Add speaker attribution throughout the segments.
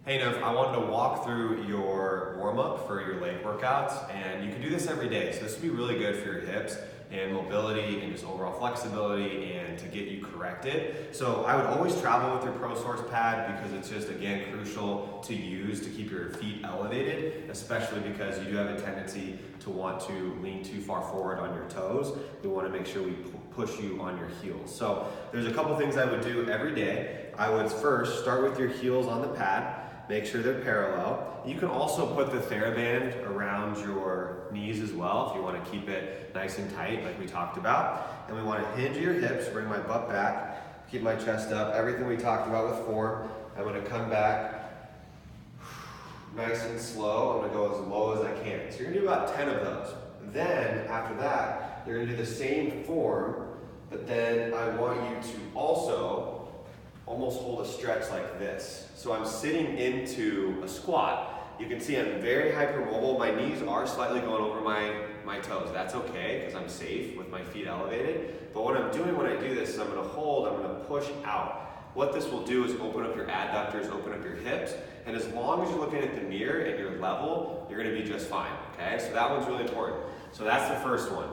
Speaker 1: Hey Nev, I wanted to walk through your warm-up for your leg workouts, and you can do this every day. So this would be really good for your hips and mobility and just overall flexibility and to get you corrected. So I would always travel with your Pro Source pad because it's just, again, crucial to use to keep your feet elevated, especially because you do have a tendency to want to lean too far forward on your toes. We want to make sure we push you on your heels. So there's a couple things I would do every day. I would first start with your heels on the pad. Make sure they're parallel. You can also put the TheraBand around your knees as well if you want to keep it nice and tight like we talked about. And we want to hinge your hips, bring my butt back, keep my chest up, everything we talked about with form. I'm going to come back nice and slow. I'm going to go as low as I can. So you're going to do about 10 of those. Then after that, you're going to do the same form, but then I want you to also almost hold a stretch like this. So I'm sitting into a squat. You can see I'm very hypermobile. My knees are slightly going over my toes. That's okay because I'm safe with my feet elevated. But what I'm doing when I do this is I'm going to hold, I'm going to push out. What this will do is open up your adductors, open up your hips, and as long as you're looking at the mirror and you're level, you're going to be just fine, okay? So that one's really important. So that's the first one.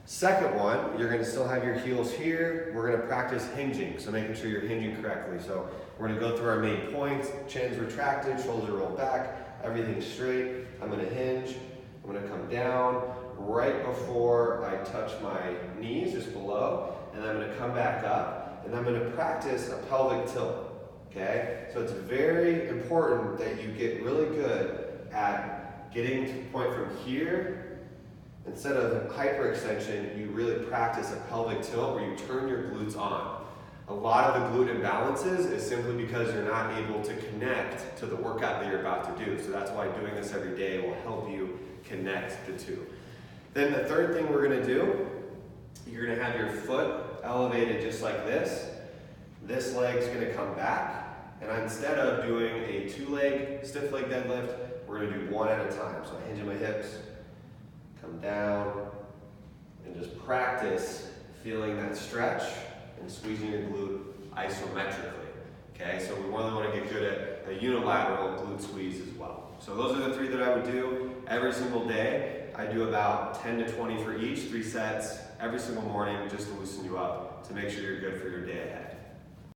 Speaker 1: Second one, you're going to still have your heels here. We're going to practice hinging, so making sure you're hinging correctly. So we're going to go through our main points. Chin's retracted, shoulders roll back, everything's straight. I'm going to hinge. I'm going to come down right before I touch my knees, just below, and I'm going to come back up, and I'm going to practice a pelvic tilt, okay? So it's very important that you get really good at getting to the point from here. Instead of hyperextension, you really practice a pelvic tilt where you turn your glutes on. A lot of the glute imbalances is simply because you're not able to connect to the workout that you're about to do. So that's why doing this every day will help you connect the two. Then the third thing we're gonna do, you're gonna have your foot elevated just like this. This leg's gonna come back. And instead of doing a two-leg stiff leg deadlift, we're gonna do one at a time. So I hinge in my hips, come down, and just practice feeling that stretch and squeezing your glute isometrically, okay? So we really want to get good at a unilateral glute squeeze as well. So those are the three that I would do every single day. I do about 10 to 20 for each, 3 sets every single morning just to loosen you up to make sure you're good for your day ahead.